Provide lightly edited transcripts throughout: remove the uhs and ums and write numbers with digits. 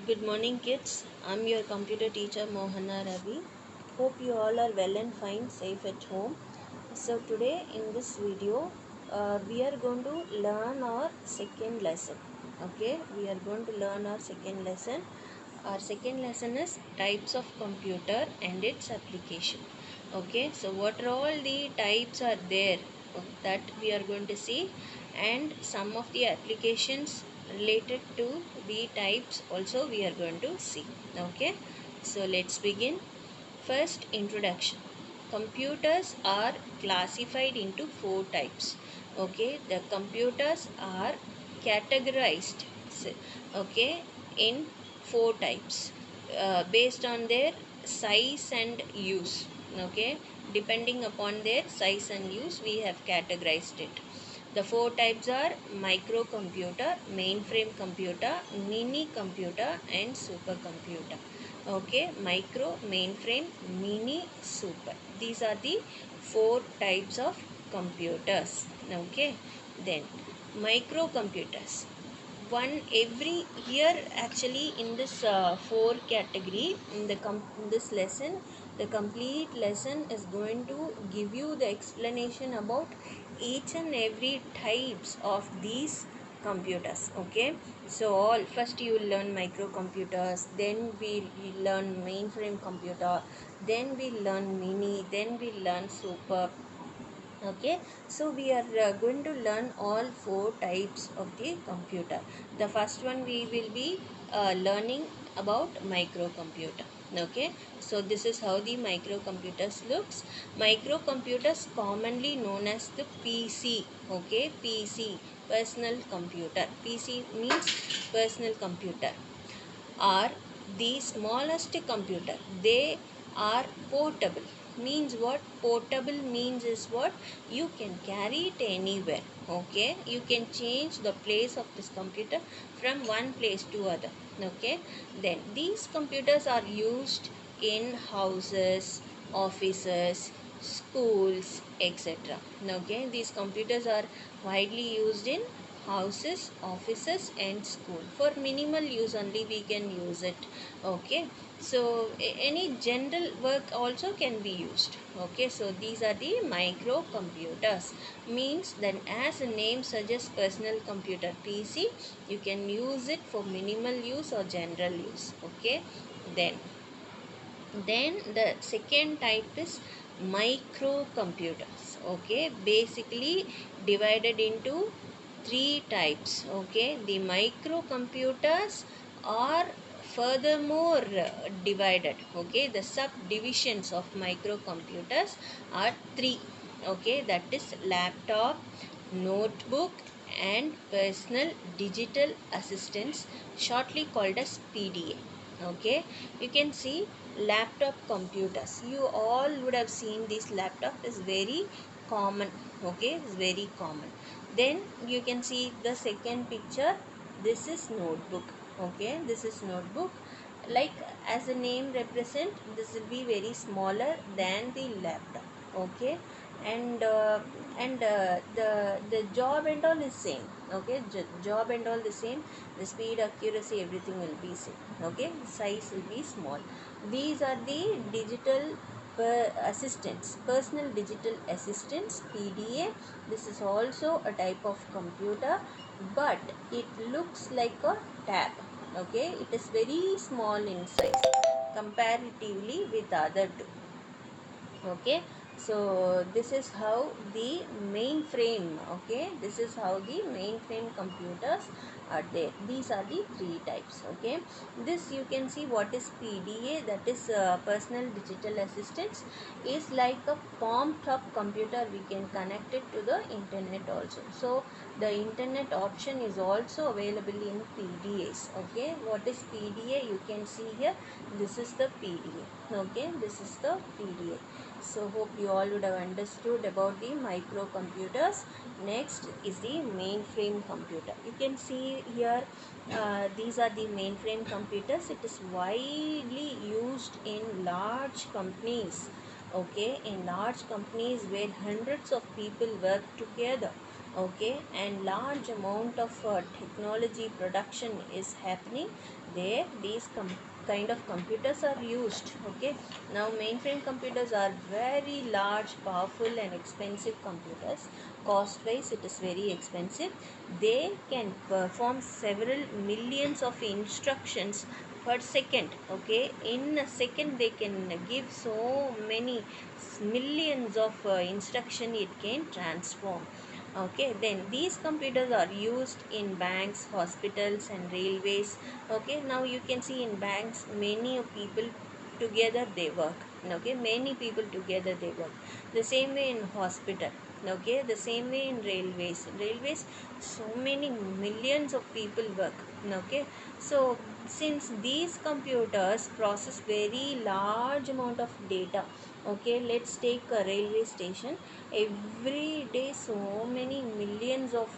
Good morning, kids. I'm your computer teacher Mohana Ravi. Hope you all are well and fine, safe at home. So, today in this video, we are going to learn our second lesson. Okay, we are going to learn our second lesson. Our second lesson is types of computer and its application. Okay, so what are all the types are there that we are going to see, and some of the applications related to the types also we are going to see. Okay, so let's begin. First, introduction. Computers are classified into four types. Okay, the computers are categorized, okay, in four types based on their size and use. Okay, depending upon their size and use, we have categorized it. The four types are microcomputer, mainframe computer, mini computer, and supercomputer. Okay, micro, mainframe, mini, super. These are the four types of computers. Okay, then microcomputers. One every year, actually, in this four category, in this lesson, the complete lesson is going to give you the explanation about each and every types of these computers. Okay, so all first you will learn microcomputers, then we learn mainframe computer, then we learn mini, then we learn super. Okay, so we are going to learn all four types of the computer. The first one we will be learning about microcomputer. Okay, so this is how the microcomputers looks. Microcomputers commonly known as the PC. Okay, PC, personal computer. PC means personal computer, are the smallest computer. They are portable. Means what? Portable means is what? You can carry it anywhere. Okay, you can change the place of this computer from one place to other. Okay, then these computers are used in houses, offices, schools, etc. Okay, these computers are widely used in houses, offices, and school. For minimal use only we can use it. Okay, so any general work also can be used. Okay, so these are the microcomputers. Means then, as the name suggests, personal computer PC, you can use it for minimal use or general use. Okay, then the second type is microcomputers. Okay, basically divided into three types. Okay, the microcomputers are furthermore divided. Okay, the subdivisions of microcomputers are three. Okay, that is laptop, notebook, and personal digital assistants, shortly called as PDA. Okay, you can see laptop computers. You all would have seen this laptop is very common. Okay, it's very common. Then you can see the second picture. This is notebook. Okay, this is notebook. Like, as the name represent, this will be very smaller than the laptop. Okay, and the job and all is same. Okay, job and all the same. The speed, accuracy, everything will be same. Okay, size will be small. These are the digital assistants, personal digital assistants, PDA. This is also a type of computer, but it looks like a tab. Okay, it is very small in size comparatively with other two. Okay, so this is how the mainframe. Okay, this is how the mainframe computers are there. These are the three types. Okay, this you can see what is PDA, that is personal digital assistants, is like a palm top computer. We can connect it to the internet also. So the internet option is also available in PDAs. Okay, what is PDA? You can see here, this is the PDA. Okay, this is the PDA. So hope you all would have understood about the microcomputers. Next is the mainframe computer. You can see here, these are the mainframe computers. It is widely used in large companies. Okay, in large companies where hundreds of people work together. okay, and large amount of technology production is happening there. These kind of computers are used. Okay, now mainframe computers are very large, powerful and expensive computers. Cost wise it is very expensive. They can perform several millions of instructions per second. Okay, in a second they can give so many millions of instruction it can transform. Okay, then these computers are used in banks, hospitals and railways. Okay, now you can see in banks many of people together they work. Okay, many people together they work. The same way in hospital. Okay, the same way in railways so many millions of people work. Okay, so since these computers process very large amount of data. Okay, let's take a railway station. Every day so many millions of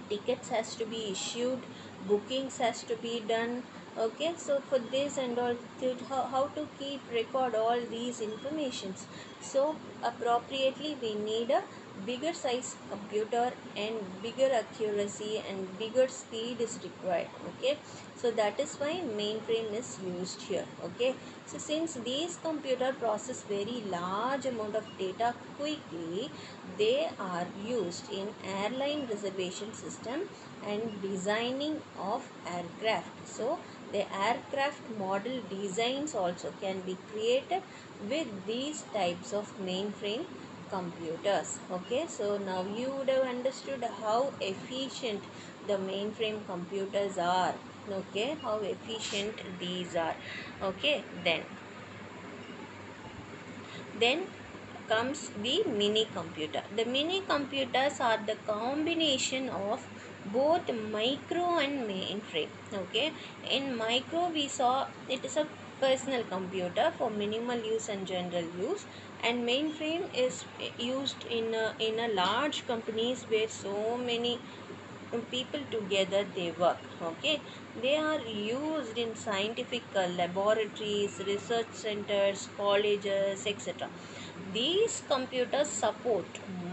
tickets has to be issued, bookings has to be done. Okay, so for this and all, how to keep record all these informations. So appropriately we need a bigger size computer and bigger accuracy and bigger speed is required. Okay, so that is why mainframe is used here. Okay, so since these computer process very large amount of data quickly, they are used in airline reservation system and designing of aircraft. So the aircraft model designs also can be created with these types of mainframe computers. Okay, so now you would have understood how efficient the mainframe computers are. Okay, how efficient these are. Okay, then comes the mini computer. The mini computers are the combination of both micro and mainframe. Okay, in micro we saw it is a personal computer for minimal use and general use, and mainframe is used in a large companies where so many people together they work. Okay, they are used in scientific laboratories, research centers, colleges, etc. These computers support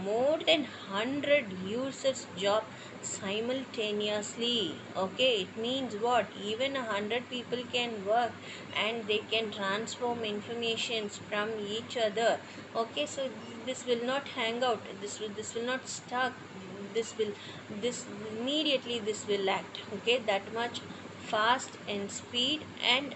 more than 100 users job simultaneously. Okay, it means what, even 100 people can work and they can transform informations from each other. Okay, so this will not hang out, this will not stuck, this immediately this will act. Okay, that much fast and speed, and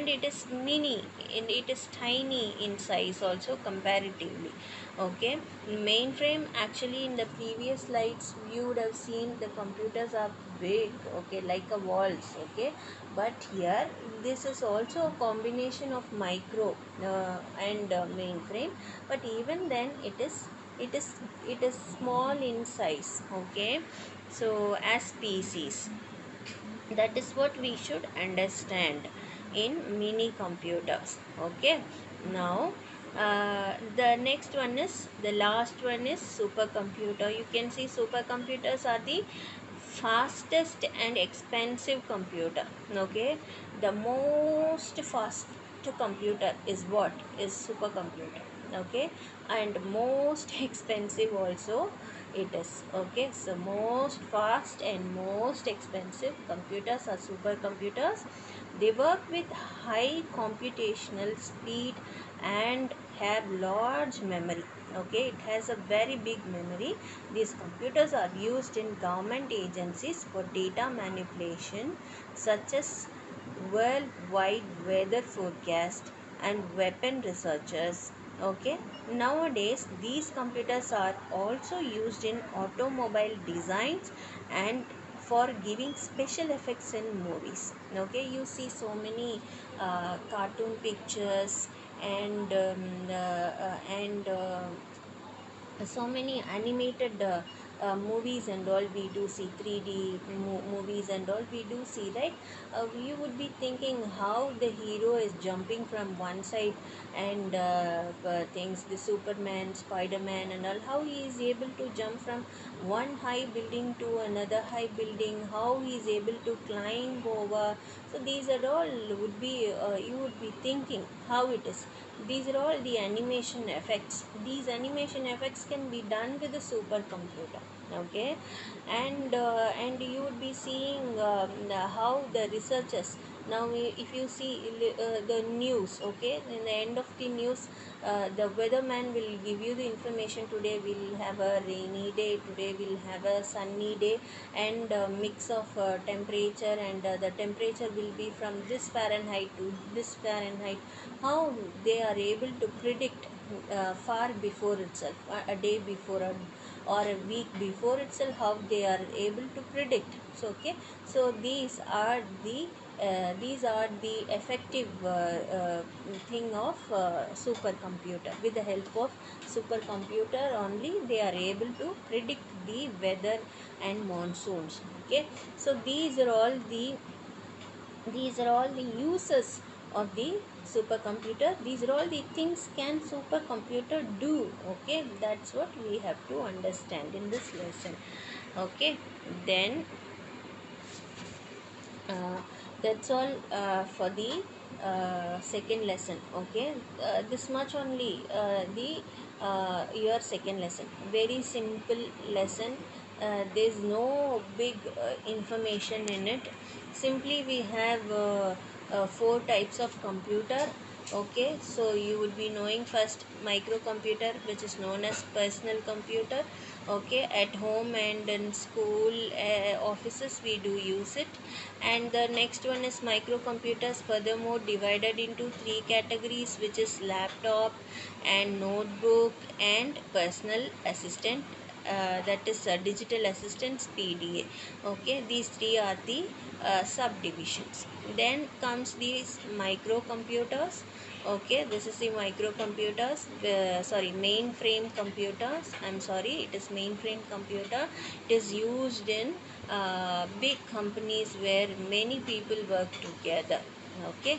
it is mini and it is tiny in size also comparatively. Okay, mainframe actually in the previous slides you would have seen the computers are big. Okay, like a walls. Okay, but here this is also a combination of micro and mainframe, but even then it is it is small in size. Okay, so as PCs, that is what we should understand in mini computers. Okay, now the next one is, the last one is supercomputer. You can see supercomputers are the fastest and expensive computer. Okay, the most fast computer is what is supercomputer. Okay, and most expensive also it is. Okay, so most fast and most expensive computers are supercomputers. They work with high computational speed and have large memory. Okay, it has a very big memory. These computers are used in government agencies for data manipulation, such as worldwide weather forecast and weapon researchers. Okay, nowadays these computers are also used in automobile designs and for giving special effects in movies. Okay, you see so many cartoon pictures and so many animated movies and all we do see, 3D movies and all we do see, right? You would be thinking how the hero is jumping from one side and things, the Superman, Spider-Man and all, how he is able to jump from one high building to another high building, how he is able to climb over. So these are all would be you would be thinking how it is. These are all the animation effects. These animation effects can be done with a supercomputer. Okay, and you would be seeing how the researchers now. If you see the news, okay, in the end of the news, the weatherman will give you the information. Today we'll have a rainy day. Today we'll have a sunny day, and mix of temperature, and the temperature will be from this Fahrenheit to this Fahrenheit. How they are able to predict far before itself, a day before, or a week before itself, how they are able to predict. So okay, so these are the effective thing of supercomputer. With the help of supercomputer only, they are able to predict the weather and monsoons. Okay, so these are all the uses of the supercomputer. These are all the things can supercomputer do. Okay, that's what we have to understand in this lesson. Okay, then uh, that's all for the second lesson. Okay, this much only, the your second lesson, very simple lesson. There's no big information in it. Simply we have four types of computer. Okay, so you would be knowing first microcomputer, which is known as personal computer. Okay, at home and in school, offices, we do use it. And the next one is microcomputers, furthermore divided into three categories, which is laptop and notebook and personal assistant, that is digital assistants, PDA. Okay, these three are the subdivisions. Then comes these microcomputers. Okay, this is the microcomputers, sorry, mainframe computers. I'm sorry, it is mainframe computer. It is used in big companies where many people work together. Okay,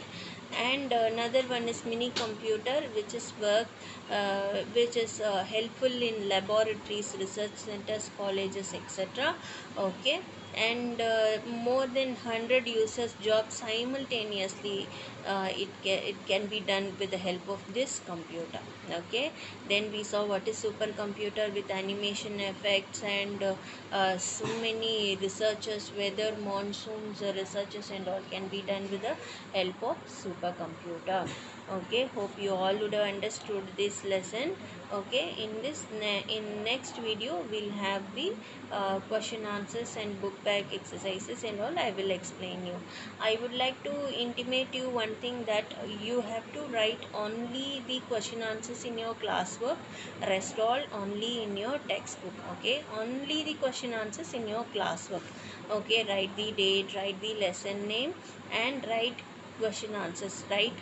and another one is mini computer, which is helpful in laboratories, research centers, colleges, etc. Okay, and more than 100 users job simultaneously. It can be done with the help of this computer. Okay, then we saw what is supercomputer with animation effects, and so many researchers, weather, monsoons, researchers and all can be done with the help of supercomputer. Okay, hope you all would have understood this lesson. Okay, in next video we'll have the question answers and book back exercises and all. I will explain you. I would like to intimate you one thing, that you have to write only the question answers in your classwork, rest all only in your textbook. Okay, only the question answers in your classwork. Okay, write the date, write the lesson name, and write question answers. Write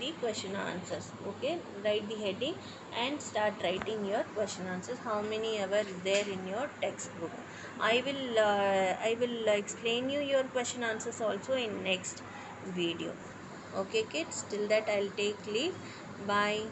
the question answers. Okay, write the heading and start writing your question answers, how many ever is there in your textbook. I will explain you your question answers also in next video. Okay kids, till that I'll take leave. Bye.